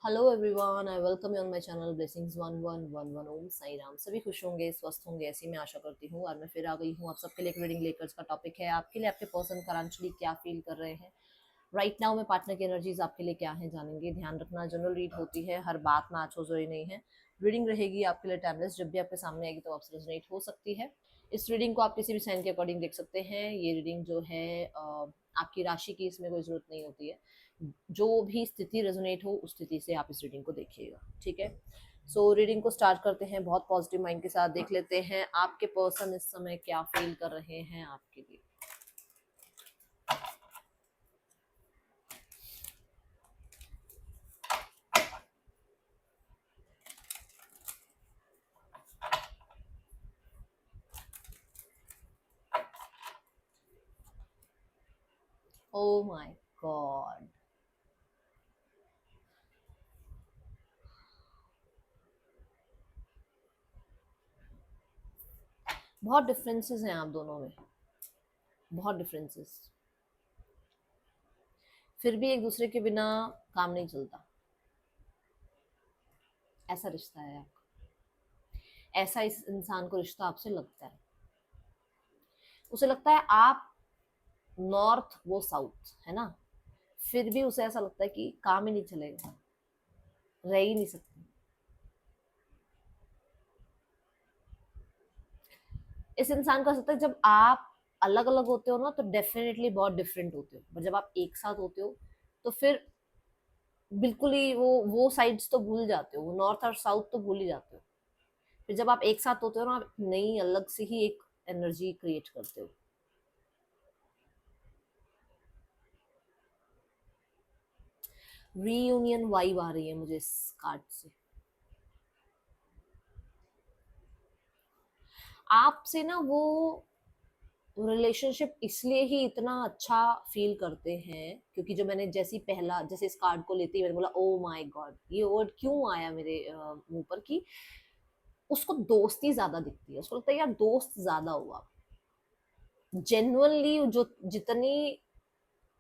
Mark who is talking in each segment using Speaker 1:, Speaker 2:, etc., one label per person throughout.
Speaker 1: Hello everyone, I welcome you on my channel blessings 1111 ओम साई राम। सभी खुश होंगे, स्वस्थ होंगे, ऐसी मैं आशा करती हूँ। और मैं फिर आ गई हूँ आप सबके लिए एक रीडिंग लेकर। का टॉपिक है आपके लिए आपके पर्सन करंटली क्या फील कर रहे हैं राइट नाउ में। पार्टनर की एनर्जीज आपके लिए क्या है जानेंगे। ध्यान रखना, जनरल रीड होती है, हर बात मैच हो जरूरी नहीं है। रीडिंग रहेगी आपके लिए टाइमलेस, जब भी आपके सामने आएगी तो आपसे रेजोनेट हो सकती है। इस रीडिंग को आप किसी भी साइन के अकॉर्डिंग देख सकते हैं। ये रीडिंग जो है आपकी राशि की, इसमें कोई जरूरत नहीं होती है। जो भी स्थिति रेजोनेट हो उस स्थिति से आप इस रीडिंग को देखिएगा, ठीक है। सो रीडिंग को स्टार्ट करते हैं। बहुत पॉजिटिव माइंड के साथ देख लेते हैं आपके पर्सन इस समय क्या फील कर रहे हैं आपके लिए। ओ माय गॉड, बहुत डिफरेंसेस हैं आप दोनों में, बहुत डिफरेंसेस। फिर भी एक दूसरे के बिना काम नहीं चलता। ऐसा रिश्ता है आपका, ऐसा इस इंसान को रिश्ता आपसे लगता है। उसे लगता है आप नॉर्थ, वो साउथ है ना। फिर भी उसे ऐसा लगता है कि काम ही नहीं चलेगा, रह ही नहीं सकते। इस इंसान को सकता है जब आप अलग अलग होते हो ना तो डेफिनेटली बहुत डिफरेंट होते हो, पर जब आप एक साथ होते हो तो फिर बिल्कुल ही वो साइड्स तो भूल जाते हो, वो नॉर्थ और साउथ तो भूल ही जाते हो। फिर जब आप एक साथ होते हो ना, आप नई अलग से ही एक एनर्जी क्रिएट करते हो। रीयूनियन वाइब आ रही है मुझे इस कार्ड से। आपसे ना वो रिलेशनशिप इसलिए ही इतना अच्छा फील करते हैं क्योंकि जो मैंने जैसी पहला जैसे इस कार्ड को लेते ही मैंने बोला ओ माय गॉड, ये वर्ड क्यों आया मेरे मुंह पर कि उसको दोस्ती ज्यादा दिखती है। उसको लगता है यार दोस्त ज्यादा हुआ। जेन्युइनली जो जितनी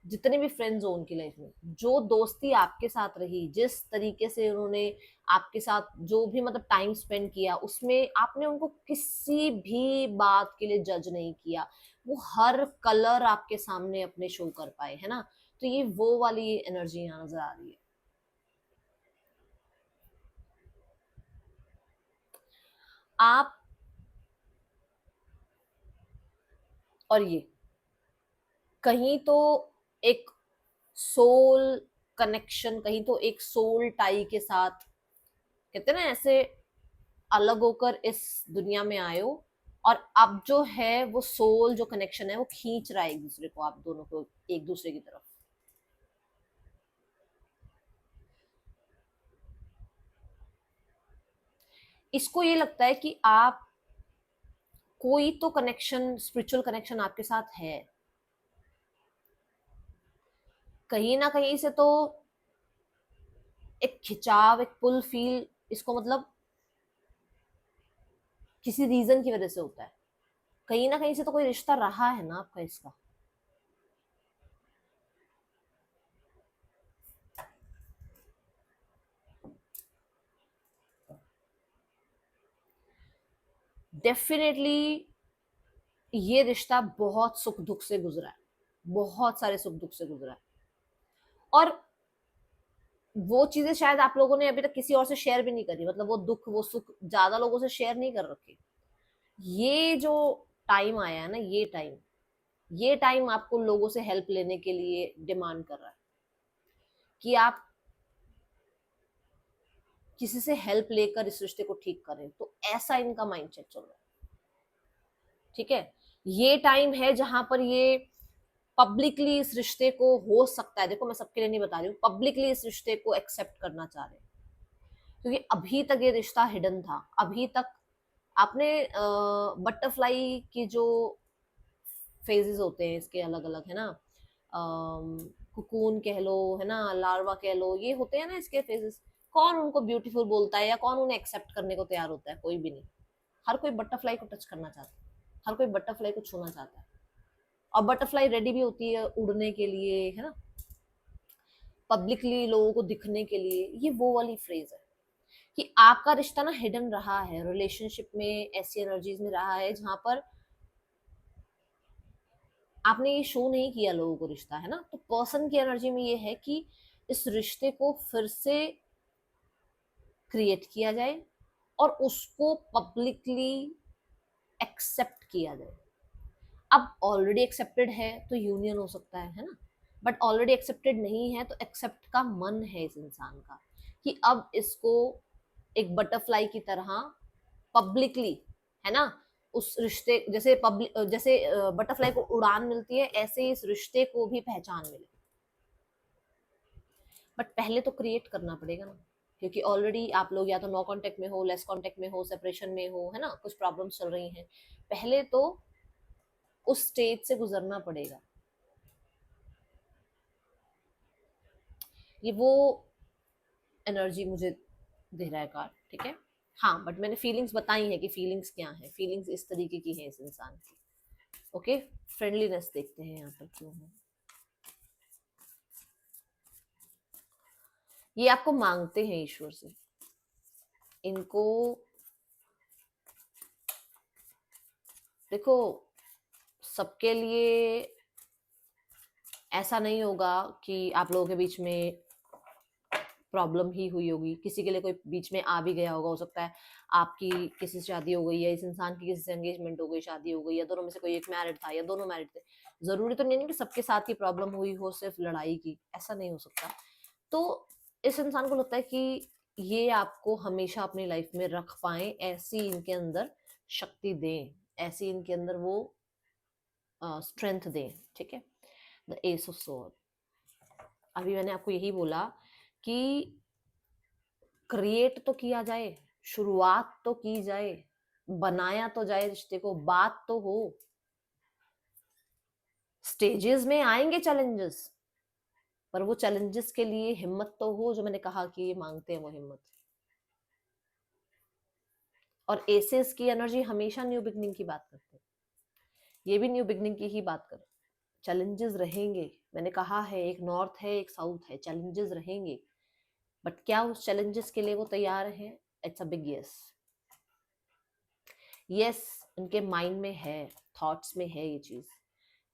Speaker 1: जितने भी फ्रेंड्स हो उनकी लाइफ में, जो दोस्ती आपके साथ रही, जिस तरीके से उन्होंने आपके साथ जो भी मतलब टाइम स्पेंड किया, उसमें आपने उनको किसी भी बात के लिए जज नहीं किया। वो हर कलर आपके सामने अपने शो कर पाए, है ना। तो ये वो वाली एनर्जी यहाँ नजर आ रही है। आप और ये कहीं तो एक सोल कनेक्शन, कहीं तो एक सोल टाई के साथ, कहते हैं ना ऐसे, अलग होकर इस दुनिया में आए हो। और अब जो है वो सोल जो कनेक्शन है वो खींच रहा है एक दूसरे को, आप दोनों को एक दूसरे की तरफ। इसको ये लगता है कि आप, कोई तो कनेक्शन, स्पिरिचुअल कनेक्शन आपके साथ है कहीं ना कहीं से। तो एक खिंचाव, एक पुल फील इसको मतलब किसी रीजन की वजह से होता है। कहीं ना कहीं से तो कोई रिश्ता रहा है ना आपका इसका। डेफिनेटली ये रिश्ता बहुत सुख दुख से गुजरा है, बहुत सारे सुख दुख से गुजरा है। और वो चीजें शायद आप लोगों ने अभी तक किसी और से शेयर भी नहीं करी, मतलब वो दुख वो सुख ज्यादा लोगों से शेयर नहीं कर रखे। ये जो टाइम आया है ना, ये टाइम आपको लोगों से हेल्प लेने के लिए डिमांड कर रहा है कि आप किसी से हेल्प लेकर इस रिश्ते को ठीक करें। तो ऐसा इनका माइंडसेट चल रहा है, ठीक है। ये टाइम है जहां पर ये पब्लिकली इस रिश्ते को, हो सकता है, देखो मैं सबके लिए नहीं बता रही हूँ, पब्लिकली इस रिश्ते को एक्सेप्ट करना चाह रहे हैं। क्योंकि अभी तक ये रिश्ता हिडन था। अभी तक आपने बटरफ्लाई की जो फेजेस होते हैं इसके अलग अलग, है ना, कुकून कह लो, है ना, लार्वा कह लो, ये होते हैं ना इसके फेजेस। कौन उनको ब्यूटीफुल बोलता है या कौन उन्हें एक्सेप्ट करने को तैयार होता है? कोई भी नहीं। हर कोई बटरफ्लाई को टच करना चाहता है, हर कोई बटरफ्लाई को छूना चाहता है। और बटरफ्लाई रेडी भी होती है उड़ने के लिए, है ना। पब्लिकली लोगों को दिखने के लिए, ये वो वाली फ्रेज है कि आपका रिश्ता ना हिडन रहा है, रिलेशनशिप में ऐसी एनर्जीज में रहा है जहां पर आपने ये शो नहीं किया लोगों को रिश्ता, है ना। तो पर्सन की एनर्जी में ये है कि इस रिश्ते को फिर से क्रिएट किया जाए और उसको पब्लिकली एक्सेप्ट किया जाए। अब ऑलरेडी एक्सेप्टेड है तो यूनियन हो सकता है ना। बट ऑलरेडी एक्सेप्टेड नहीं है तो एक्सेप्ट का मन है इस इंसान का कि अब इसको एक बटरफ्लाई की तरह पब्लिकली, है ना, उस रिश्ते जैसे पब्लिक जैसे बटरफ्लाई को उड़ान मिलती है, ऐसे ही इस रिश्ते को भी पहचान मिले। बट पहले तो क्रिएट करना पड़ेगा ना, क्योंकि ऑलरेडी आप लोग या तो नो कांटेक्ट में हो, लेस कांटेक्ट में हो, सेपरेशन में हो, है ना, कुछ प्रॉब्लम्स चल रही हैं। पहले तो उस स्टेज से गुजरना पड़ेगा। ये वो एनर्जी मुझे दे रहा है कार्ड, ठीक है। हाँ, बट मैंने फीलिंग्स बताई है कि फीलिंग्स क्या है, फीलिंग्स इस तरीके की है इस इंसान की। ओके, फ्रेंडलीनेस देखते हैं यहाँ पर क्यों है। ये आपको मांगते हैं ईश्वर से, इनको देखो सबके लिए ऐसा नहीं होगा कि आप लोगों के बीच में प्रॉब्लम ही हुई होगी, किसी के लिए कोई बीच में आ भी गया होगा। हो सकता है आपकी किसी से शादी हो गई, या इस इंसान की किसी से एंगेजमेंट हो गई, शादी हो गई, या दोनों में से कोई एक मैरिड था या दोनों मैरिड थे। जरूरी तो नहीं कि सबके साथ ही प्रॉब्लम हुई हो सिर्फ लड़ाई की, ऐसा नहीं हो सकता। तो इस इंसान को लगता है कि ये आपको हमेशा अपनी लाइफ में रख पाए, ऐसी इनके अंदर शक्ति दें, ऐसी इनके अंदर वो स्ट्रेंथ दें, ठीक है। द एस ऑफ स्वॉर्ड, अभी मैंने आपको यही बोला कि क्रिएट तो किया जाए, शुरुआत तो की जाए, बनाया तो जाए रिश्ते को, बात तो हो। स्टेजेस में आएंगे चैलेंजेस, पर वो चैलेंजेस के लिए हिम्मत तो हो, जो मैंने कहा कि ये मांगते हैं वो हिम्मत। और एसेस की एनर्जी हमेशा न्यू बिगनिंग की बात करते हैं, ये भी न्यू बिगनिंग की ही बात कर। चैलेंजेस रहेंगे, मैंने कहा है, एक नॉर्थ है एक साउथ है, चैलेंजेस रहेंगे, बट क्या उस चैलेंजेस के लिए वो तैयार है? It's a big yes. Yes, उनके माइंड में है, थॉट्स में है ये चीज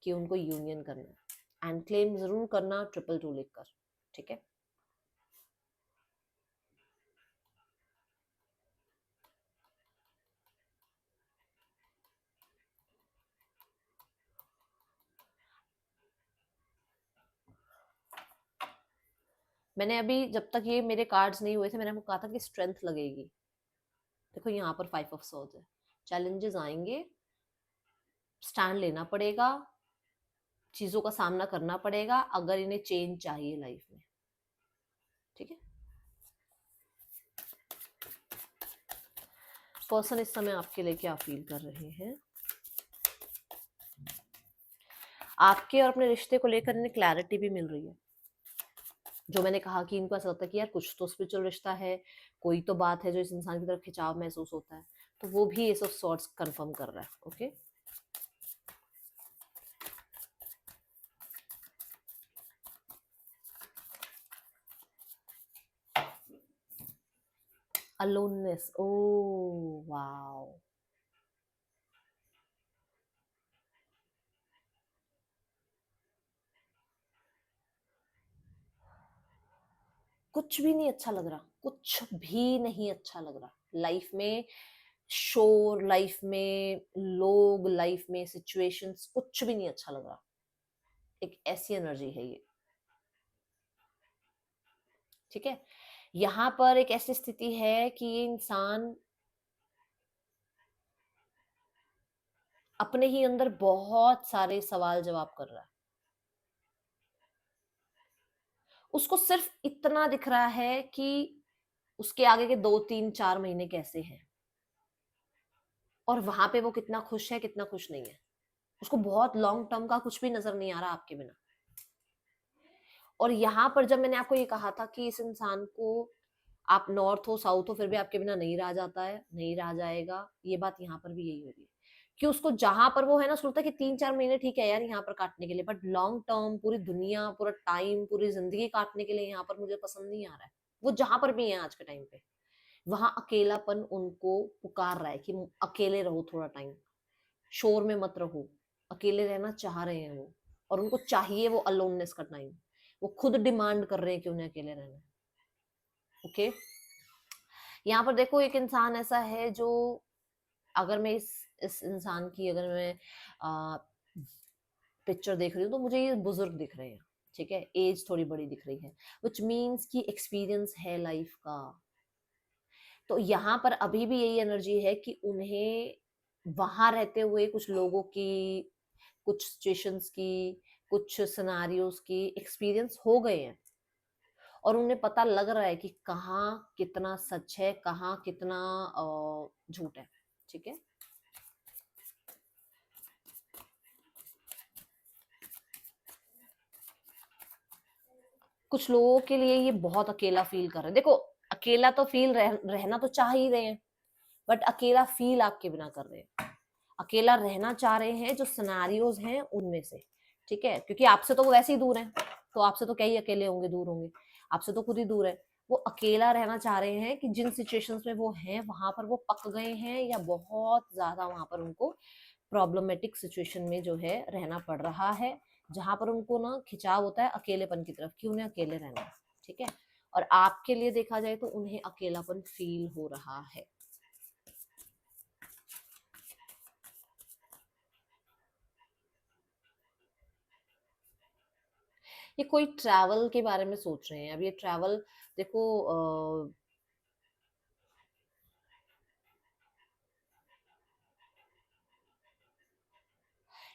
Speaker 1: कि उनको यूनियन करना है, एंड क्लेम जरूर करना 222 लिखकर, ठीक है। मैंने अभी जब तक ये मेरे कार्ड्स नहीं हुए थे, मैंने आपको कहा था कि स्ट्रेंथ लगेगी। देखो यहाँ पर 5 ऑफ सॉर्ड्स है, चैलेंजेस आएंगे, स्टैंड लेना पड़ेगा, चीजों का सामना करना पड़ेगा अगर इन्हें चेंज चाहिए लाइफ में, ठीक है। पर्सन इस समय आपके लिए क्या फील कर रहे हैं? आपके और अपने रिश्ते को लेकर इन्हें क्लैरिटी भी मिल रही है। जो मैंने कहा कि इनको ऐसा लगता है कि यार कुछ तो स्पिरिचुअल रिश्ता है, कोई तो बात है जो इस इंसान की तरफ खिंचाव महसूस होता है, तो वो भी एस ऑफ सॉर्ड्स कंफर्म कर रहा है। ओके, अलोननेस, ओ वाओ, कुछ भी नहीं अच्छा लग रहा, कुछ भी नहीं अच्छा लग रहा लाइफ में। शोर लाइफ में, लोग लाइफ में, सिचुएशंस, कुछ भी नहीं अच्छा लग रहा। एक ऐसी एनर्जी है ये, ठीक है। यहाँ पर एक ऐसी स्थिति है कि ये इंसान अपने ही अंदर बहुत सारे सवाल जवाब कर रहा है। उसको सिर्फ इतना दिख रहा है कि उसके आगे के 2 3 4 महीने कैसे हैं, और वहां पे वो कितना खुश है कितना खुश नहीं है। उसको बहुत लॉन्ग टर्म का कुछ भी नजर नहीं आ रहा आपके बिना। और यहाँ पर जब मैंने आपको ये कहा था कि इस इंसान को आप नॉर्थ हो साउथ हो फिर भी आपके बिना नहीं रह जाता है, नहीं रह जाएगा, ये बात यहाँ पर भी यही हो रही है। कि उसको जहां पर वो है ना, उसको लगता है कि 3-4 महीने ठीक है यार यहाँ पर काटने के लिए, बट लॉन्ग टर्म पूरी दुनिया, पूरा टाइम, पूरी जिंदगी काटने के लिए यहाँ पर मुझे पसंद नहीं आ रहा है। वो जहां पर भी है आज के टाइम पे, वहां अकेलापन उनको पुकार रहा है कि अकेले रहो थोड़ा टाइम, शोर में मत रहो। अकेले रहना चाह रहे हैं वो, और उनको चाहिए वो अलोननेस का टाइम। वो खुद डिमांड कर रहे हैं कि उन्हें अकेले रहना है। ओके, यहाँ पर देखो एक इंसान ऐसा है जो, अगर मैं इस इंसान की अगर मैं पिक्चर देख रही हूँ तो मुझे ये बुजुर्ग दिख रहे हैं, ठीक है, एज थोड़ी बड़ी दिख रही है, विच मीन्स की एक्सपीरियंस है लाइफ का। तो यहाँ पर अभी भी यही एनर्जी है कि उन्हें वहां रहते हुए कुछ लोगों की, कुछ सिचुएशंस की, कुछ सिनारियोस की एक्सपीरियंस हो गए हैं, और उन्हें पता लग रहा है कि कहाँ कितना सच है, कहाँ कितना झूठ है। ठीक है, कुछ लोगों के लिए ये बहुत अकेला फील कर रहे हैं। देखो, अकेला तो रहना तो चाह ही रहे हैं, बट अकेला फील आपके बिना कर रहे हैं। अकेला रहना चाह रहे हैं जो सिनेरियोज हैं उनमें से, ठीक है, क्योंकि आपसे तो वो वैसे ही दूर है, तो आपसे तो क्या ही अकेले होंगे, दूर होंगे, आपसे तो खुद ही दूर है। वो अकेला रहना चाह रहे हैं कि जिन सिचुएशंस में वो हैं वहां पर वो पक गए हैं, या बहुत ज्यादा वहां पर उनको प्रॉब्लमेटिक सिचुएशन में जो है रहना पड़ रहा है, जहां पर उनको ना खिंचाव होता है अकेलेपन की तरफ कि उन्हें अकेले रहना है। ठीक है, और आपके लिए देखा जाए तो उन्हें अकेलापन फील हो रहा है। ये कोई ट्रैवल के बारे में सोच रहे हैं। अब ये ट्रैवल देखो,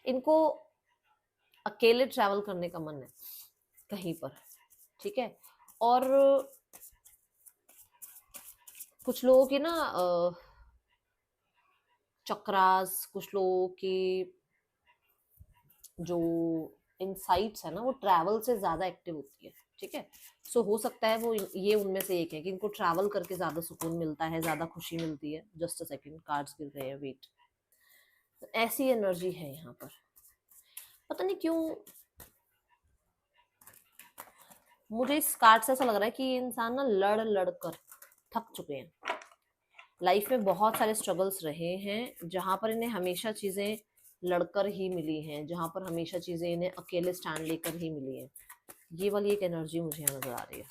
Speaker 1: इनको अकेले ट्रैवल करने का मन है कहीं पर, ठीक है, और कुछ लोगों की ना चक्रास, कुछ लोगों की जो इनसाइट्स है ना, वो ट्रैवल से ज्यादा एक्टिव होती है। ठीक है, सो हो सकता है वो ये उनमें से एक है कि इनको ट्रैवल करके ज्यादा सुकून मिलता है, ज्यादा खुशी मिलती है। जस्ट अ सेकंड, कार्ड्स गिर रहे हैं, वेट। तो ऐसी एनर्जी है यहाँ पर। पता नहीं क्यों मुझे इस कार्ड से ऐसा लग रहा है कि ये इंसान ना लड़ लड़ कर थक चुके हैं। लाइफ में बहुत सारे स्ट्रगल्स रहे हैं जहां पर इन्हें हमेशा चीजें लड़कर ही मिली हैं, जहां पर हमेशा चीजें इन्हें अकेले स्टैंड लेकर ही मिली हैं। ये वाली एक एनर्जी मुझे यहाँ नजर आ रही है।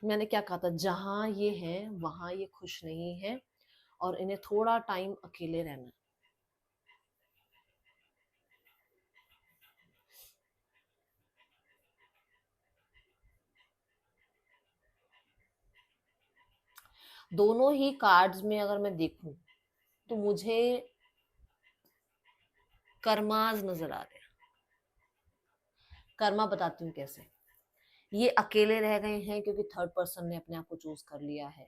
Speaker 1: मैंने क्या कहा था, जहां ये है वहां ये खुश नहीं है, और इन्हें थोड़ा टाइम अकेले रहना है। दोनों ही कार्ड्स में अगर मैं देखूं तो मुझे कर्माज नजर आ रहे हैं। कर्मा बताती हूँ कैसे। ये अकेले रह गए हैं क्योंकि थर्ड पर्सन ने अपने आप को चूज कर लिया है।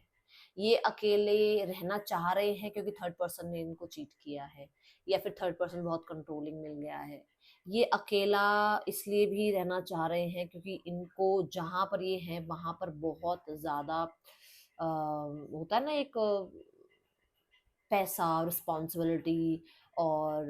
Speaker 1: ये अकेले रहना चाह रहे हैं क्योंकि थर्ड पर्सन ने इनको चीट किया है, या फिर थर्ड पर्सन बहुत कंट्रोलिंग मिल गया है। ये अकेला इसलिए भी रहना चाह रहे हैं क्योंकि इनको जहां पर ये हैं वहां पर बहुत ज्यादा होता है ना, एक पैसा, रिस्पॉन्सिबिलिटी, और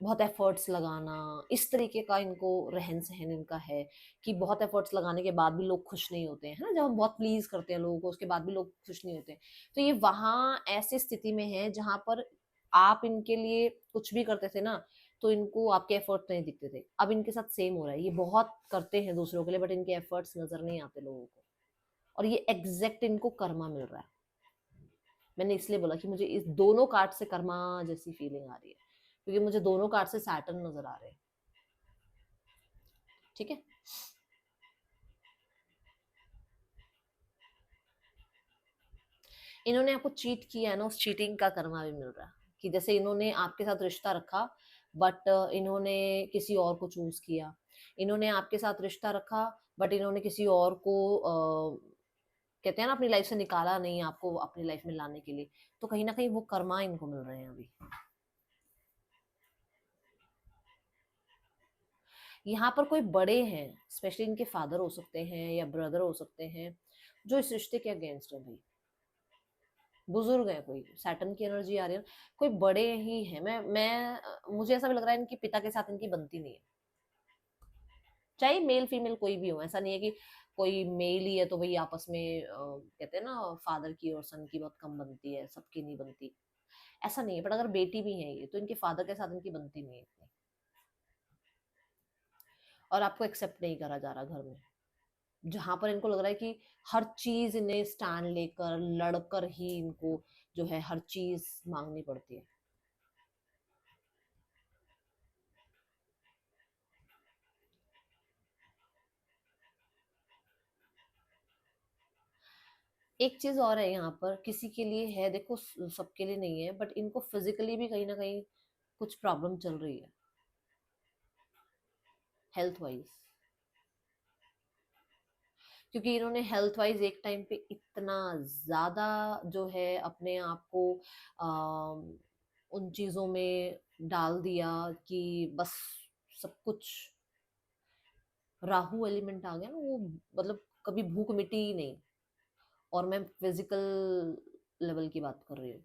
Speaker 1: बहुत एफर्ट्स लगाना, इस तरीके का इनको रहन सहन इनका है कि बहुत एफर्ट्स लगाने के बाद भी लोग खुश नहीं होते हैं, है ना, जब हम बहुत प्लीज करते हैं लोगों को उसके बाद भी लोग खुश नहीं होते। तो ये वहां ऐसी स्थिति में है जहां पर आप इनके लिए कुछ भी करते थे ना, तो इनको आपके एफर्ट नहीं दिखते थे। अब इनके साथ सेम हो रहा है, ये बहुत करते हैं दूसरों के लिए बट इनके एफर्ट्स नजर नहीं आते लोगों को, और ये एग्जैक्ट इनको कर्मा मिल रहा है। मैंने इसलिए बोला कि मुझे इस दोनों कार्ड से कर्मा जैसी फीलिंग आ रही है, क्योंकि मुझे दोनों कार्ड से सैटर्न नजर आ रहे हैं। ठीक है, इन्होंने आपको चीट किया है ना, उस चीटिंग का कर्मा भी मिल रहा है। कि जैसे इन्होंने आपके साथ रिश्ता रखा, बट इन्होंने किसी और को चूज किया। इन्होंने आपके साथ रिश्ता रखा, बट इन्होंने किसी और को कहते हैं ना, अपनी लाइफ से निकाला नहीं आपको अपनी लाइफ में लाने के लिए। तो कहीं ना कहीं वो कर्मा इनको मिल रहे हैं अभी। यहाँ पर कोई बड़े हैं, स्पेशली इनके फादर हो सकते हैं या ब्रदर हो सकते हैं, जो इस रिश्ते के अगेंस्ट है भाई। बुजुर्ग है कोई, सैटर्न की एनर्जी आ रही है, कोई बड़े ही हैं। मुझे ऐसा भी लग रहा है इनके पिता के साथ इनकी बनती नहीं है, चाहे मेल फीमेल कोई भी हो। ऐसा नहीं है कि कोई मेल ही है तो भाई आपस में कहते हैं ना फादर की और सन की बहुत कम बनती है, सबकी नहीं बनती, ऐसा नहीं है। बट अगर बेटी भी है ये, तो इनके फादर के साथ इनकी बनती नहीं है इतनी, और आपको एक्सेप्ट नहीं करा जा रहा घर में, जहां पर इनको लग रहा है कि हर चीज इन्हें स्टैंड लेकर लड़कर ही इनको जो है हर चीज मांगनी पड़ती है। एक चीज और है यहाँ पर, किसी के लिए है देखो, सबके लिए नहीं है, बट इनको फिजिकली भी कहीं ना कहीं कुछ प्रॉब्लम चल रही है, हेल्थ वाइज। क्योंकि इन्होंने हेल्थ वाइज एक टाइम पे इतना ज्यादा जो है अपने आप को उन चीजों में डाल दिया कि बस सब कुछ, राहु एलिमेंट आ गया ना वो, मतलब कभी भूख मिटी ही नहीं। और मैं फिजिकल लेवल की बात कर रही हूँ।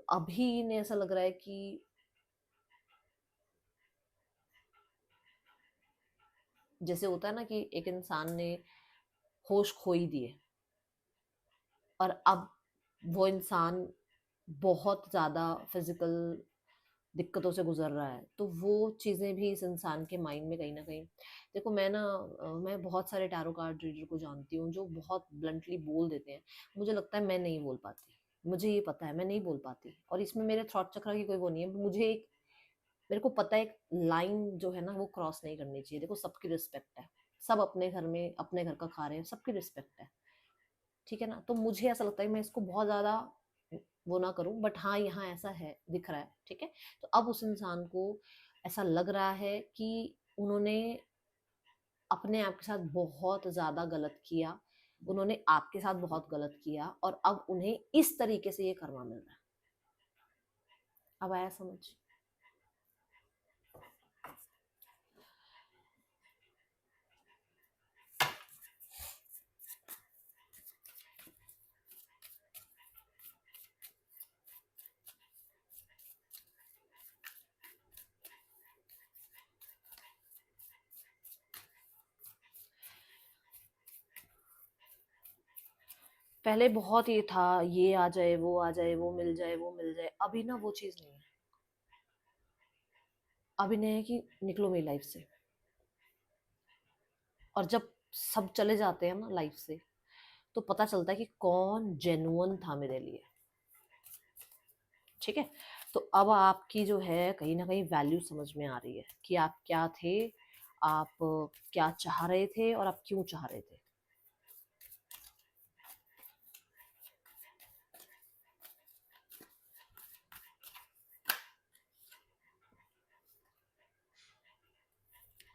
Speaker 1: अभी इन्हें ऐसा लग रहा है कि जैसे होता है ना कि एक इंसान ने होश खो ही दिए, और अब वो इंसान बहुत ज्यादा फिजिकल दिक्कतों से गुजर रहा है, तो वो चीजें भी इस इंसान के माइंड में कहीं ना कहीं। देखो मैं बहुत सारे टैरो कार्ड रीडर को जानती हूँ जो बहुत ब्लंटली बोल देते हैं, मुझे लगता है मैं नहीं बोल पाती, मुझे ये पता है मैं नहीं बोल पाती, और इसमें मेरे थॉट चक्र की कोई वो नहीं है। मेरे को पता है एक लाइन जो है ना वो क्रॉस नहीं करनी चाहिए। देखो सबकी रिस्पेक्ट है, सब अपने घर में अपने घर का खा रहे हैं, सबकी रिस्पेक्ट है, ठीक है ना। तो मुझे ऐसा लगता है मैं इसको बहुत ज्यादा वो ना करूं, बट हाँ यहाँ ऐसा है दिख रहा है, ठीक है। तो अब उस इंसान को ऐसा लग रहा है कि उन्होंने अपने आप के साथ बहुत ज्यादा गलत किया, उन्होंने आपके साथ बहुत गलत किया, और अब उन्हें इस तरीके से ये कर्मा मिल रहा है। अब आया समझ? पहले बहुत ये था, ये आ जाए वो आ जाए, वो मिल जाए वो मिल जाए, अभी ना वो चीज नहीं है। अभी नहीं है कि निकलो मेरी लाइफ से। और जब सब चले जाते हैं ना लाइफ से, तो पता चलता है कि कौन जेन्युइन था मेरे लिए, ठीक है। तो अब आपकी जो है कहीं ना कहीं वैल्यू समझ में आ रही है कि आप क्या थे, आप क्या चाह रहे थे, और आप क्यों चाह रहे थे।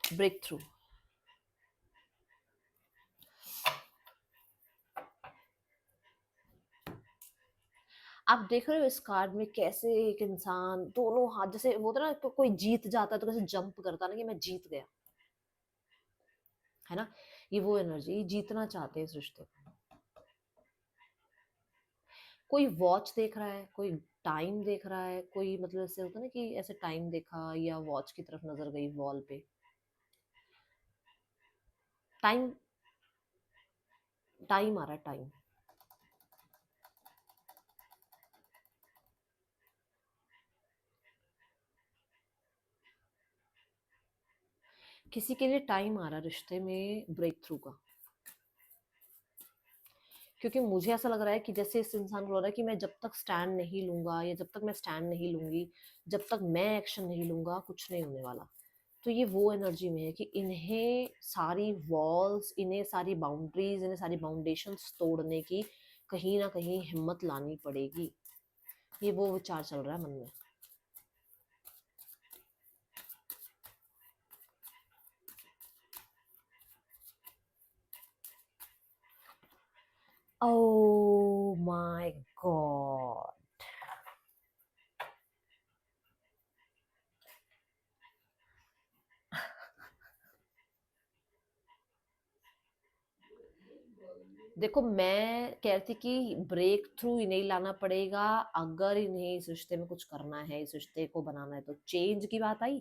Speaker 1: Breakthrough. आप देख रहे हो इस कार्ड में कैसे एक इंसान दोनों हाथ, जैसे वो होता है ना कोई जीत जाता है तो कैसे जंप करता है ना कि मैं जीत गया, है ना। ये वो एनर्जी, जीतना चाहते हैं इस रिश्ते को। कोई वॉच देख रहा है, कोई टाइम देख रहा है, कोई मतलब ऐसे होता है ना कि ऐसे टाइम देखा या वॉच की तरफ नजर गई वॉल पे। टाइम, टाइम आ रहा है, टाइम। किसी के लिए टाइम आ रहा है रिश्ते में ब्रेक थ्रू का, क्योंकि मुझे ऐसा लग रहा है कि जैसे इस इंसान को लग रहा है कि मैं जब तक स्टैंड नहीं लूंगा, या जब तक मैं स्टैंड नहीं लूंगी, जब तक मैं एक्शन नहीं लूंगा, कुछ नहीं होने वाला। तो ये वो एनर्जी में है कि इन्हें सारी वॉल्स, इन्हें सारी बाउंड्रीज, इन्हें सारी बाउंडेशंस तोड़ने की कहीं ना कहीं हिम्मत लानी पड़ेगी। ये वो विचार चल रहा है मन में। Oh my God. देखो मैं कह रही थी कि ब्रेक थ्रू इन्हें लाना पड़ेगा, अगर इन्हें इस रिश्ते में कुछ करना है, इस रिश्ते को बनाना है। तो चेंज की बात आई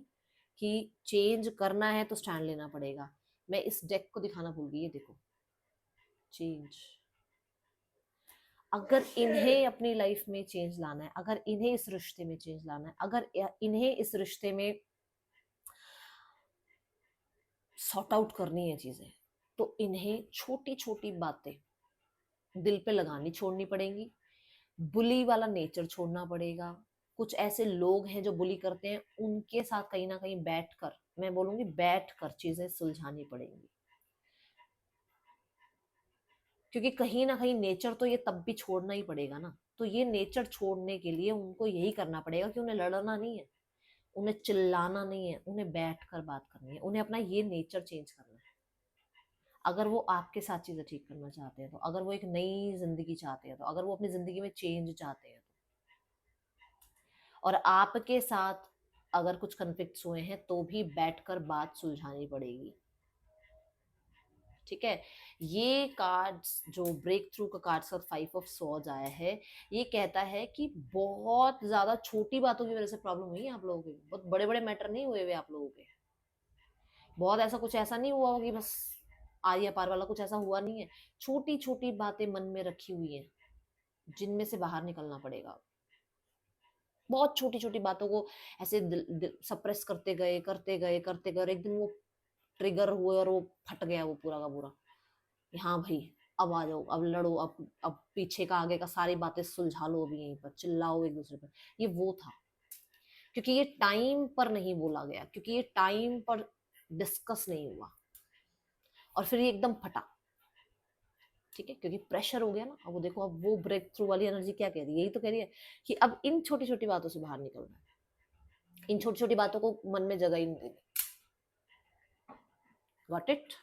Speaker 1: कि चेंज करना है तो स्टैंड लेना पड़ेगा। मैं इस डेक को दिखाना भूल गई, ये देखो, चेंज। अगर इन्हें अपनी लाइफ में चेंज लाना है, अगर इन्हें इस रिश्ते में चेंज लाना है, अगर इन्हें इस रिश्ते में सॉर्ट आउट करनी है चीजें, तो इन्हें छोटी छोटी बातें दिल पे लगानी छोड़नी पड़ेंगी। बुली वाला नेचर छोड़ना पड़ेगा। कुछ ऐसे लोग हैं जो बुली करते हैं, उनके साथ कहीं ना कहीं बैठकर, मैं बोलूंगी बैठकर चीजें सुलझानी पड़ेंगी। क्योंकि कहीं ना कहीं नेचर तो ये तब भी छोड़ना ही पड़ेगा ना। तो ये नेचर छोड़ने के लिए उनको यही करना पड़ेगा कि उन्हें लड़ना नहीं है, उन्हें चिल्लाना नहीं है, उन्हें बैठकर बात करनी है, उन्हें अपना ये नेचर चेंज करना है। अगर वो आपके साथ चीजें ठीक करना चाहते हैं तो, अगर वो एक नई जिंदगी चाहते हैं तो, अगर वो अपनी जिंदगी में चेंज चाहते हैं तो, और आपके साथ अगर कुछ कन्फ्लिक्ट्स हुए हैं तो भी बैठकर बात सुलझानी पड़ेगी। ठीक है। ये कार्ड्स जो ब्रेक थ्रू का कार्ड्स और 5 ऑफ सॉर्ड्स आया है, ये कहता है कि बहुत ज्यादा छोटी बातों की वजह से प्रॉब्लम हुई है आप लोगों की, बहुत बड़े बड़े मैटर नहीं हुए हुए आप लोगों के। बहुत ऐसा कुछ ऐसा नहीं हुआ होगी बस आर्या पार वाला, कुछ ऐसा हुआ नहीं है। छोटी छोटी बातें मन में रखी हुई हैं जिनमें से बाहर निकलना पड़ेगा। बहुत छोटी छोटी बातों को ऐसे सप्रेस करते गए और एक दिन वो ट्रिगर हुए और वो फट गया वो पूरा का पूरा कि हाँ भाई, अब आ जाओ, अब लड़ो, अब पीछे का आगे का सारी बातें सुलझा लो, अभी यहीं पर चिल्लाओ एक दूसरे पर। ये वो था, क्योंकि ये टाइम पर नहीं बोला गया, क्योंकि ये टाइम पर डिस्कस नहीं हुआ, और फिर ये एकदम फटा। ठीक है, क्योंकि प्रेशर हो गया ना। अब वो देखो, अब वो ब्रेक थ्रू वाली एनर्जी क्या कह रही है, यही तो कह रही है कि अब इन छोटी छोटी बातों से बाहर निकलना है, इन छोटी छोटी बातों को मन में जगह ही नहीं देनी। Got it?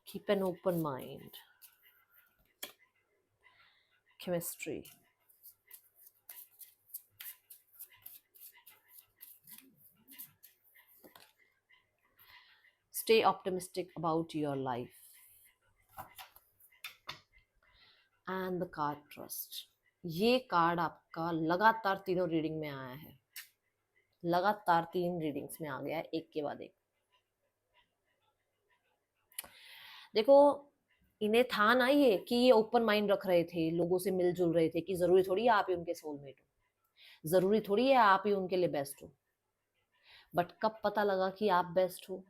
Speaker 1: Keep an open mind, chemistry. Stay optimistic about your life. And the card trust. ये कार्ड आपका लगातार तीनों रीडिंग में आया है, लगातार 3 रीडिंग्स में आ गया है, एक के बाद एक। देखो, इन्हें था ना ये कि ये ओपन माइंड रख रहे थे, लोगों से मिलजुल रहे थे, कि जरूरी थोड़ी है आप ही उनके सोलमेट हो, जरूरी थोड़ी है आप ही उनके लिए बेस्ट हो। बट कब पता लगा कि आप बेस्ट हो?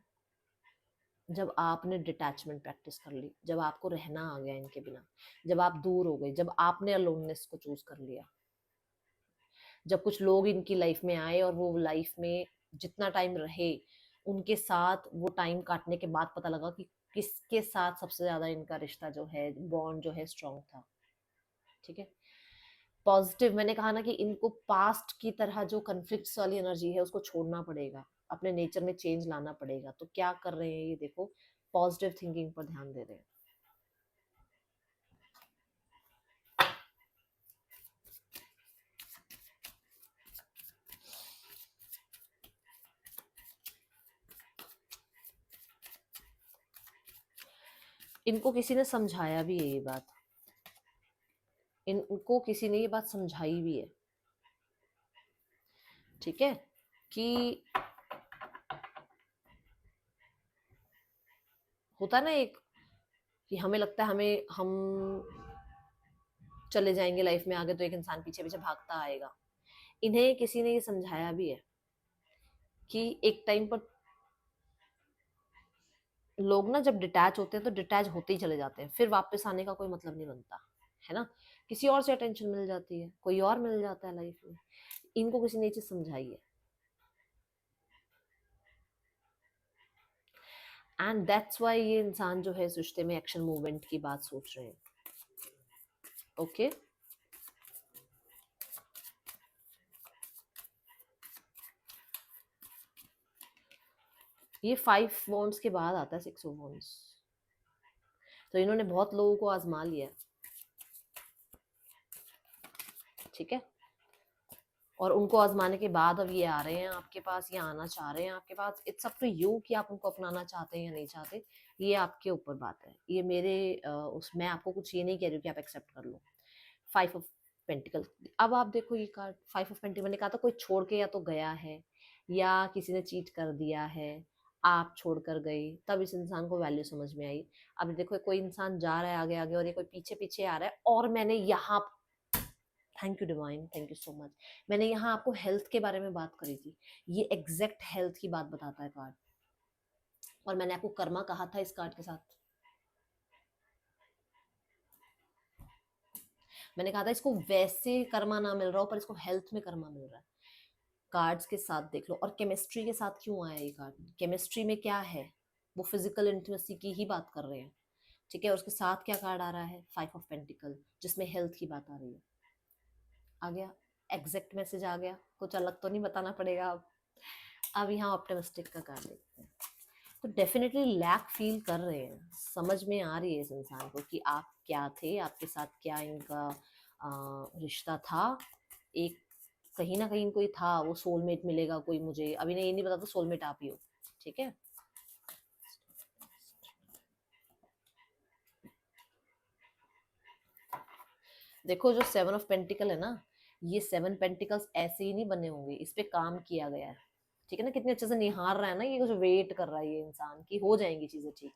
Speaker 1: जब आपने डिटैचमेंट प्रैक्टिस कर ली, जब आपको रहना आ गया इनके बिना, जब आप दूर हो गए, जब आपने अलोननेस को चूज कर लिया, जब कुछ लोग इनकी लाइफ में आए और वो लाइफ में जितना टाइम रहे, उनके साथ वो टाइम काटने के बाद पता लगा कि किसके साथ सबसे ज्यादा इनका रिश्ता जो है, बॉन्ड जो है, स्ट्रांग था। ठीक है। पॉजिटिव, मैंने कहा ना कि इनको पास्ट की तरह जो कन्फ्लिक्ट्स वाली एनर्जी है उसको छोड़ना पड़ेगा, अपने नेचर में चेंज लाना पड़ेगा। तो क्या कर रहे हैं ये देखो, पॉजिटिव थिंकिंग पर ध्यान दे रहे हैं। इनको किसी ने समझाया भी है ये बात, इनको किसी ने ये बात समझाई भी है। ठीक है, कि होता ना एक, कि हमें लगता है हम चले जाएंगे लाइफ में आगे तो एक इंसान पीछे पीछे भागता आएगा। इन्हें किसी ने ये समझाया भी है कि एक टाइम पर लोग ना जब डिटैच होते हैं तो डिटैच होते ही चले जाते हैं, फिर वापस आने का कोई मतलब नहीं बनता है ना। किसी और से अटेंशन मिल जाती है, कोई और मिल जाता है लाइफ में। इनको किसी ने ये चीज समझाई है, एंड दैट्स वाई ये इंसान जो है इस रिश्ते में एक्शन मूवमेंट की बात सोच रहे हैं। ओके, ये 5 वॉन्ड्स के बाद आता है 6 ऑफ वॉन्ड्स। तो इन्होंने बहुत लोगों को आजमा लिया है, ठीक है, और उनको आजमाने के बाद अब ये आ रहे हैं आपके पास, ये आना चाह रहे हैं आपके पास। इट्स अप टू यू कि आप उनको अपनाना चाहते हैं या नहीं चाहते, ये आपके ऊपर बात है। ये मेरे मैं आपको कुछ ये नहीं कह रही हूँ कि आप एक्सेप्ट कर लो। 5 ऑफ पेंटिकल, अब आप देखो ये कार्ड 5 ऑफ पेंटिकल, मैंने कहा था कोई छोड़ के या तो गया है या किसी ने चीट कर दिया है, आप छोड़कर गए, तब इस इंसान को वैल्यू समझ में आई। अब देखो कोई इंसान जा रहा है आगे आगे और ये कोई पीछे पीछे आ रहा है, और मैंने यहाँ, thank you divine, thank you so much, मैंने यहाँ आपको हेल्थ के बारे में बात करी थी, ये एग्जैक्ट हेल्थ की बात बताता है कार्ड। और मैंने आपको कर्मा कहा था इस कार्ड के साथ, मैंने कहा था इसको वैसे कर्मा ना मिल रहा हो पर इसको हेल्थ में कर्मा मिल रहा है। कार्ड्स के साथ देख लो, और केमिस्ट्री के साथ क्यों आया ये कार्ड, केमिस्ट्री में क्या है, वो फिजिकल इंटीमेसी की ही बात कर रहे हैं, ठीक है। और उसके साथ क्या कार्ड आ रहा है, 5 ऑफ पेंटिकल, जिसमें हेल्थ की बात आ रही है। आ गया, एग्जैक्ट मैसेज आ गया, कुछ अलग तो नहीं बताना पड़ेगा अब यहाँ ऑप्टिमिस्टिक का कार्ड देखते हैं। तो डेफिनेटली लैक फील कर रहे हैं, समझ में आ रही है इस इंसान को कि आप क्या थे, आपके साथ क्या इनका रिश्ता था। एक कहीं ना कहीं कोई था, वो सोलमेट मिलेगा कोई, मुझे अभी नहीं, ये नहीं पता था सोलमेट आप ही हो, ठीक है। देखो जो 7 ऑफ पेंटिकल है ना, ये 7 पेंटिकल्स ऐसे ही नहीं बने होंगे, इस पे काम किया गया है, ठीक है ना। कितने अच्छे से निहार रहा है ना, ये कुछ वेट कर रहा है ये इंसान की हो जाएंगी चीजें ठीक,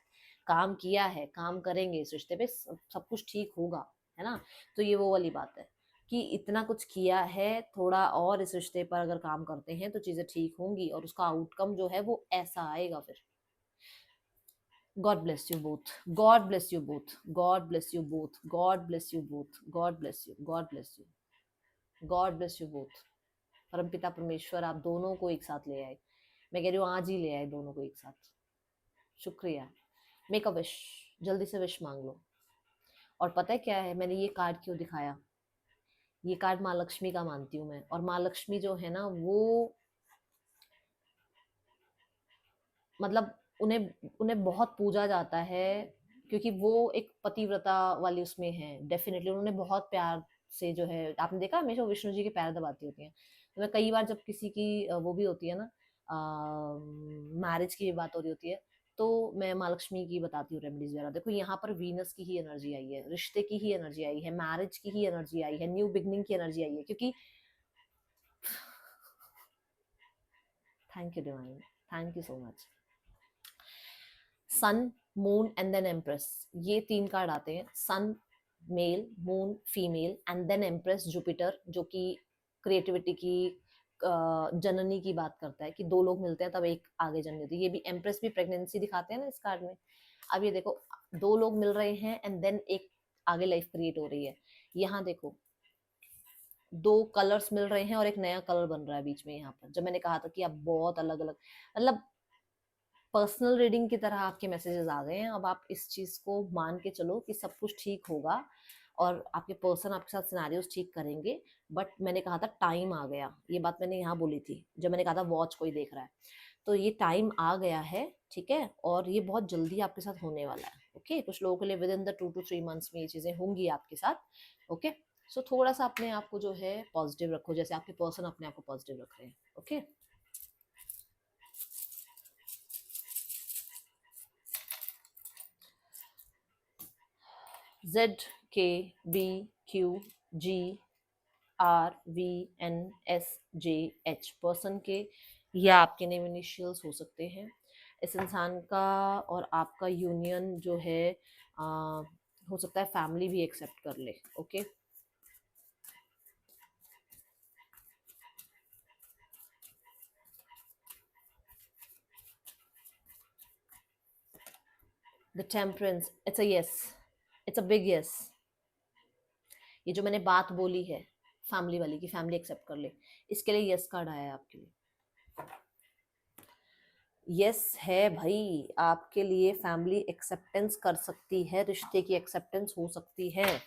Speaker 1: काम किया है, काम करेंगे इस रिश्ते पे, सब कुछ ठीक होगा, है ना। तो ये वो वाली बात है कि इतना कुछ किया है, थोड़ा और इस रिश्ते पर अगर काम करते हैं तो चीजें ठीक होंगी, और उसका आउटकम जो है वो ऐसा आएगा फिर। God bless you both. God bless you both. God bless you both. God bless you both. God bless you. God bless you. God bless you both. परम पिता परमेश्वर आप दोनों को एक साथ ले आए, मैं कह रही हूँ आज ही ले आए दोनों को एक साथ। शुक्रिया। मेक अ विश, जल्दी से विश मांग लो। और पता है क्या है, मैंने ये कार्ड क्यों दिखाया, ये कार्ड माँ लक्ष्मी का मानती हूँ मैं, और माँ लक्ष्मी जो है ना वो मतलब उन्हें उन्हें बहुत पूजा जाता है, क्योंकि वो एक पतिव्रता वाली उसमें है। डेफिनेटली उन्होंने बहुत प्यार से जो है, आपने देखा हमेशा विष्णु जी के पैर दबाती होती हैं। तो मैं कई बार जब किसी की वो भी होती है ना, मैरिज की बात हो रही होती है, तो मैं माँ लक्ष्मी की बताती हूँ रेमेडीज वगैरह। देखो यहाँ पर वीनस की ही एनर्जी आई है, रिश्ते की ही एनर्जी आई है, मैरिज की ही एनर्जी आई है, न्यू बिगनिंग की एनर्जी आई है, क्योंकि thank you divine, thank you so much. Sun, moon and then empress, ये 3 कार्ड आते हैं। Sun male, moon female, and then empress Jupiter, जो कि क्रिएटिविटी की जननी की बात करता है कि 2 लोग मिलते हैं तब एक आगे जननी होती है। ये भी एम्प्रेस भी प्रेगनेंसी दिखाते हैं ना इस कार्ड में। अब ये देखो 2 लोग मिल रहे हैं एंड देन एक आगे लाइफ क्रिएट हो रही है। यहाँ देखो 2 कलर्स मिल रहे हैं और एक नया कलर बन रहा है बीच में। यहाँ पर जब मैंने कहा था कि आप बहुत अलग अलग, मतलब पर्सनल रीडिंग की तरह आपके मैसेजेस आ गए हैं। अब आप इस चीज को मान के चलो कि सब कुछ ठीक होगा और आपके पर्सन आपके साथ सिनेरियोस ठीक करेंगे। बट मैंने कहा था टाइम आ गया, ये बात मैंने यहाँ बोली थी जब मैंने कहा था वॉच कोई देख रहा है, तो ये टाइम आ गया है, ठीक है। और ये बहुत जल्दी आपके साथ होने वाला है, ओके। कुछ लोगों के लिए with in the 2 to 3 months में ये चीजें होंगी आपके साथ, ओके। सो थोड़ा सा अपने आप को जो है पॉजिटिव रखो, जैसे आपके पर्सन अपने आप को पॉजिटिव रख रहे हैं, ओके। ZKBQGRVNSJH पर्सन के या आपके नेम इनिशियल्स हो सकते हैं। इस इंसान का और आपका यूनियन जो है हो सकता है फैमिली भी एक्सेप्ट कर ले, okay. The temperance, it's a yes, it's a big yes. ये जो मैंने बात बोली है फैमिली वाली की, फैमिली एक्सेप्ट कर ले, इसके लिए यस कार्ड आया है आपके लिए। यस है भाई, आपके लिए फैमिली एक्सेप्टेंस कर सकती है, रिश्ते की एक्सेप्टेंस हो सकती है।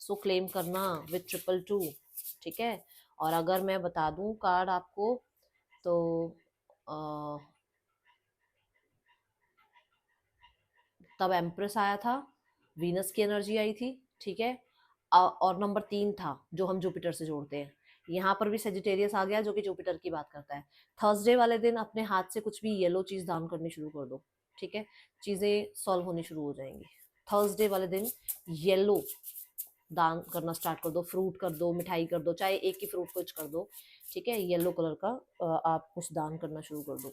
Speaker 1: सो क्लेम करना विथ 222, ठीक है। और अगर मैं बता दूं कार्ड आपको, तो तब एम्प्रेस आया था, वीनस की एनर्जी आई थी, ठीक है। और नंबर 3 था जो हम जुपिटर से जोड़ते हैं। यहाँ पर भी सेजिटेरियस आ गया जो कि जुपिटर की बात करता है। थर्सडे वाले दिन अपने हाथ से कुछ भी येलो चीज दान करनी शुरू कर दो, ठीक है, चीजें सॉल्व होनी शुरू हो जाएंगी। थर्सडे वाले दिन येलो दान करना स्टार्ट कर दो, फ्रूट कर दो, मिठाई कर दो, चाहे एक ही फ्रूट कुछ कर दो, ठीक है, येलो कलर का आप कुछ दान करना शुरू कर दो,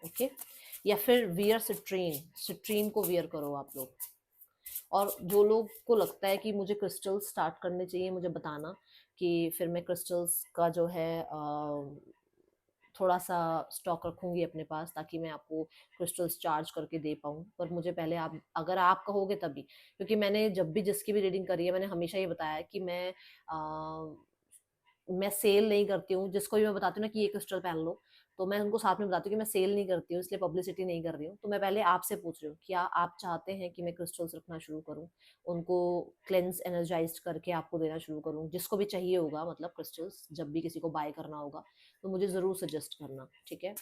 Speaker 1: ओके। या फिर वियर सिट्रीन, सिट्रीन को वियर करो आप लोग। और जो लोग को लगता है कि मुझे क्रिस्टल्स स्टार्ट करने चाहिए, मुझे बताना कि फिर मैं क्रिस्टल्स का जो है थोड़ा सा स्टॉक रखूंगी अपने पास, ताकि मैं आपको क्रिस्टल्स चार्ज करके दे पाऊँ। पर मुझे पहले आप, अगर आप कहोगे तभी, क्योंकि मैंने जब भी जिसकी भी रीडिंग करी है मैंने हमेशा ये बताया है कि मैं सेल नहीं करती हूँ। जिसको भी मैं बताती हूँ ना कि ये क्रिस्टल पहन लो, तो मैं उनको साथ में बताती हूँ कि मैं सेल नहीं करती हूँ, इसलिए पब्लिसिटी नहीं कर रही हूँ। तो मैं पहले आपसे पूछ रही हूँ, क्या आप चाहते हैं कि मैं क्रिस्टल्स रखना शुरू करूँ, उनको क्लेंस एनर्जाइज करके आपको देना शुरू करूँ? जिसको भी चाहिए होगा, मतलब क्रिस्टल्स जब भी किसी को बाय करना होगा तो मुझे ज़रूर सजेस्ट करना, ठीक है।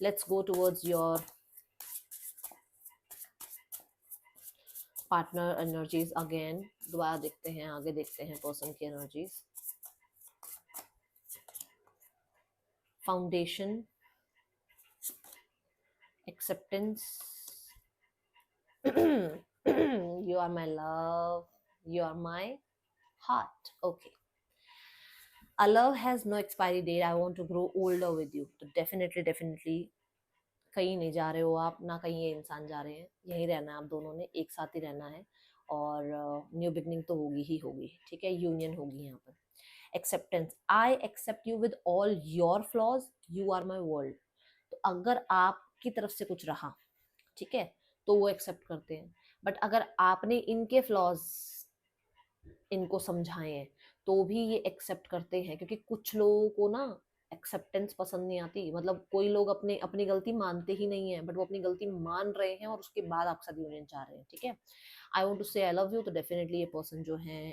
Speaker 1: Let's go towards your partner energies again. दोबारा देखते हैं, आगे देखते हैं पर्सन की energies. Foundation, acceptance. You are my love, you are my heart, okay. A love has no expiry date, I want to grow older with you. तो definitely कहीं नहीं जा रहे हो आप, ना कहीं ये इंसान जा रहे हैं, यहीं रहना है आप दोनों ने, एक साथ ही रहना है। और न्यू बिगनिंग तो होगी ही होगी, ठीक है, यूनियन होगी यहाँ पर। Acceptance, I accept you with all your flaws, you are my world. तो अगर आपकी तरफ से कुछ रहा, ठीक है, तो वो एक्सेप्ट करते हैं। बट अगर आपने इनके फ्लॉज इनको समझाए हैं तो भी ये एक्सेप्ट करते हैं, क्योंकि कुछ लोगों को ना एक्सेप्टेंस पसंद नहीं आती। मतलब कोई लोग अपने अपनी गलती मानते ही नहीं है, बट वो अपनी गलती मान रहे हैं और उसके बाद आपके साथ यूनियन चाह रहे हैं, ठीक है। आई वॉन्ट टू से आई लव यू, तो डेफिनेटली ये पर्सन जो है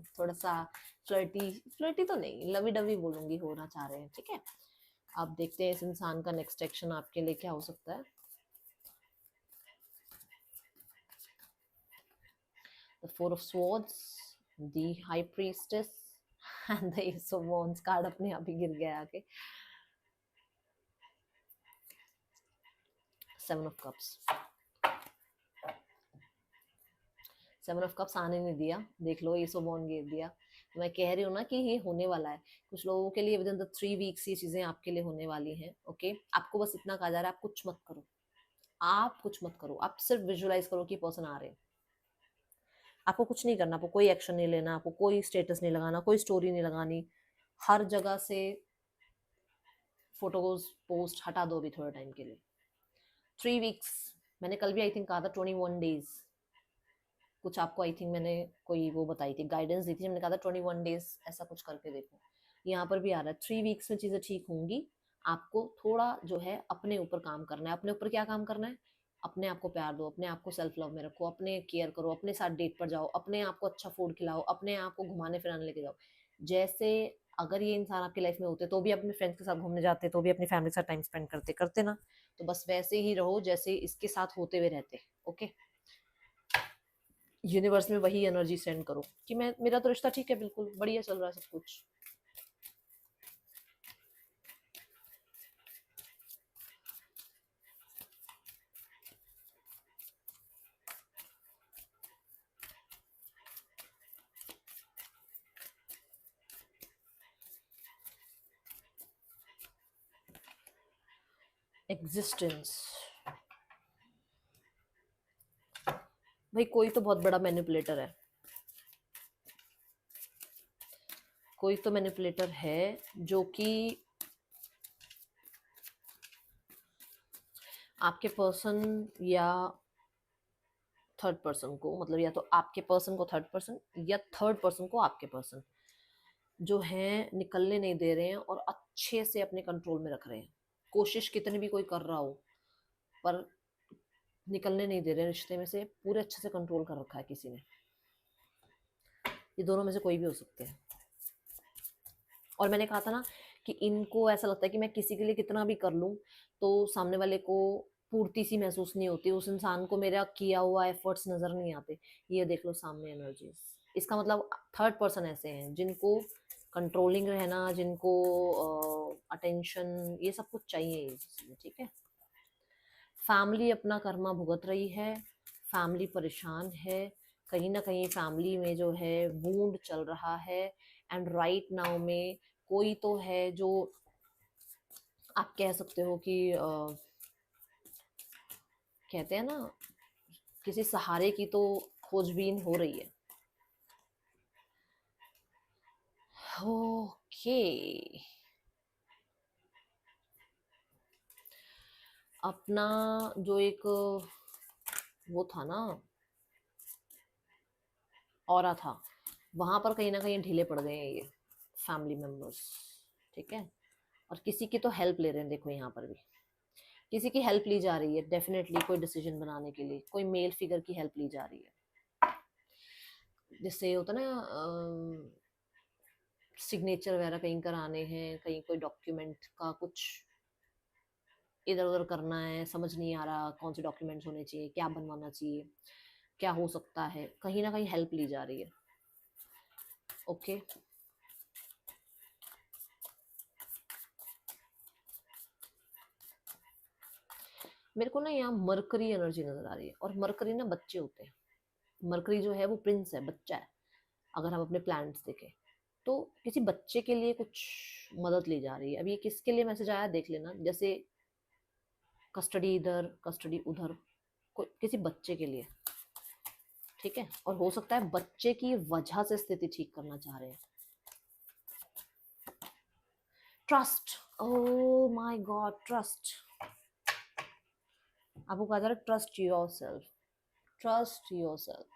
Speaker 1: थोड़ा सा फ्लर्टी, फ्लर्टी तो नहीं, लवी डवी बोलूंगी, होना चाह रहे हैं, ठीक है। आप देखते हैं इस इंसान का नेक्स्ट एक्शन आपके लिए क्या हो सकता है। The Four of Swords, the High Priestess, and the Ace of Wands card अपने आप ही गिर गया आके। Seven of Cups, Seven of Cups आने नहीं दिया, देख लो Ace of Wands गिर दिया। तो मैं कह रही हूँ ना कि ये होने वाला है कुछ लोगों के लिए, विद इन द 3 वीक्स ये चीजें आपके लिए होने वाली हैं, ओके। आपको बस इतना कहा जा रहा है, आप कुछ मत करो, आप कुछ मत करो, आप सिर्फ विजुअलाइज करो कि पर्सन आ रहे हैं। आपको कुछ नहीं करना, आपको कोई एक्शन नहीं लेना, आपको कोई स्टेटस नहीं लगाना, कोई स्टोरी नहीं लगानी, हर जगह से फोटोज पोस्ट हटा दो अभी थोड़े टाइम के लिए। 3 वीक्स, मैंने कल भी आई थिंक कहा था 21 डेज, कुछ आपको आई थिंक मैंने कोई वो बताई थी, गाइडेंस दी थी, मैंने कहा था 21 डेज ऐसा कुछ करके देखो। यहाँ पर भी आ रहा है 3 वीक्स में चीजें ठीक होंगी। आपको थोड़ा जो है अपने ऊपर काम करना है। अपने ऊपर क्या काम करना है? अपने आप को प्यार दो, अपने आप को सेल्फ लव में रखो, अपने केयर करो, अपने साथ डेट पर जाओ, अपने आप को अच्छा फूड खिलाओ, अपने आप को घुमाने फिराने लेके जाओ। जैसे अगर ये इंसान आपकी लाइफ में होते तो भी अपने फ्रेंड्स के साथ घूमने जाते, तो भी अपनी फैमिली के साथ टाइम स्पेंड करते करते ना। तो बस वैसे ही रहो जैसे इसके साथ होते हुए रहते, ओके। यूनिवर्स में वही एनर्जी सेंड करो कि मैं, मेरा तो रिश्ता ठीक है, बिल्कुल बढ़िया चल रहा है सब कुछ। एग्जिस्टेंस, भाई कोई तो बहुत बड़ा मैनिपुलेटर है, कोई तो मैनिपुलेटर है जो कि आपके पर्सन या थर्ड पर्सन को, मतलब या तो आपके पर्सन को थर्ड पर्सन या थर्ड पर्सन को आपके पर्सन, जो है निकलने नहीं दे रहे हैं और अच्छे से अपने कंट्रोल में रख रहे हैं। कोशिश कितनी भी कोई कर रहा हो, पर निकलने नहीं दे रहे रिश्ते में से, पूरे अच्छे से कंट्रोल कर रखा है किसी ने। ये दोनों में से कोई भी हो सकते हैं। और मैंने कहा था ना कि इनको ऐसा लगता है कि मैं किसी के लिए कितना भी कर लूं तो सामने वाले को पूर्ति सी महसूस नहीं होती, उस इंसान को मेरा किया हुआ एफर्ट्स नजर नहीं आते। ये देख लो सामने एनर्जीज। इसका मतलब थर्ड पर्सन ऐसे हैं जिनको कंट्रोलिंग रहना, जिनको अटेंशन, ये सब कुछ चाहिए इसमें, ठीक है। फैमिली अपना कर्मा भुगत रही है, फैमिली परेशान है, कहीं ना कहीं फैमिली में जो है वूंड चल रहा है। एंड राइट नाउ में कोई तो है जो आप कह सकते हो कि कहते हैं ना, किसी सहारे की तो खोजबीन हो रही है। ओके, अपना जो एक वो था ना, ऑरा था, वहां पर कहीं ना कहीं ढीले पड़ गए हैं ये फैमिली मेंबर्स, ठीक है। और किसी की तो हेल्प ले रहे हैं, देखो यहाँ पर भी किसी की हेल्प ली जा रही है डेफिनेटली, कोई डिसीजन बनाने के लिए कोई मेल फिगर की हेल्प ली जा रही है। जिससे होता ना, सिग्नेचर वगैरह कहीं कराने हैं, कहीं कोई डॉक्यूमेंट का कुछ इधर उधर करना है, समझ नहीं आ रहा कौन से डॉक्यूमेंट्स होने चाहिए, क्या बनवाना चाहिए, क्या हो सकता है, कहीं ना कहीं हेल्प ली जा रही है। ओके, मेरे को ना यहाँ मरकरी एनर्जी नजर आ रही है, और मरकरी ना बच्चे होते हैं। मरकरी जो है वो प्रिंस है, बच्चा है। अगर हम अपने प्लैनेट्स देखें तो किसी बच्चे के लिए कुछ मदद ली जा रही है। अब ये किसके लिए मैसेज आया देख लेना, जैसे कस्टडी इधर, कस्टडी उधर, किसी बच्चे के लिए, ठीक है। और हो सकता है बच्चे की वजह से स्थिति ठीक करना चाह रहे हैं। Trust, oh my god, trust. आपको कहा जा रहा है trust yourself, trust yourself.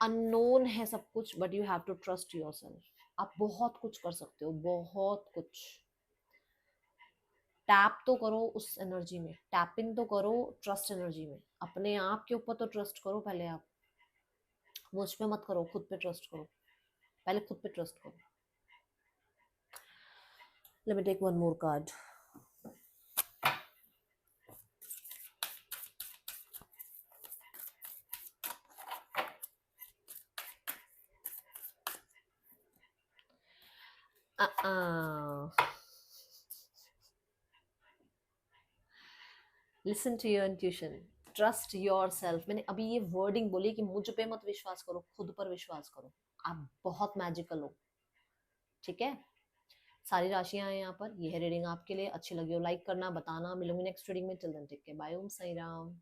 Speaker 1: Unknown है सब कुछ, but you have to trust yourself. आप बहुत कुछ कर सकते हो, बहुत कुछ। टैप तो करो उस एनर्जी में, टैप इन तो करो ट्रस्ट एनर्जी में। अपने आप के ऊपर तो ट्रस्ट करो पहले आप, मुझ पे मत करो, खुद पे ट्रस्ट करो, पहले खुद पे ट्रस्ट करो। Let me take one more card. Listen to your intuition, trust yourself. मैंने अभी ये वर्डिंग बोली कि मुझ पे मत विश्वास करो, खुद पर विश्वास करो। आप बहुत मैजिकल हो, ठीक है। सारी राशियां हैं यहाँ पर। ये है रीडिंग आपके लिए। अच्छी लगी हो लाइक करना, बताना। मिलूंगी नेक्स्ट रीडिंग में। Till then take care, bye, Om Sai Ram.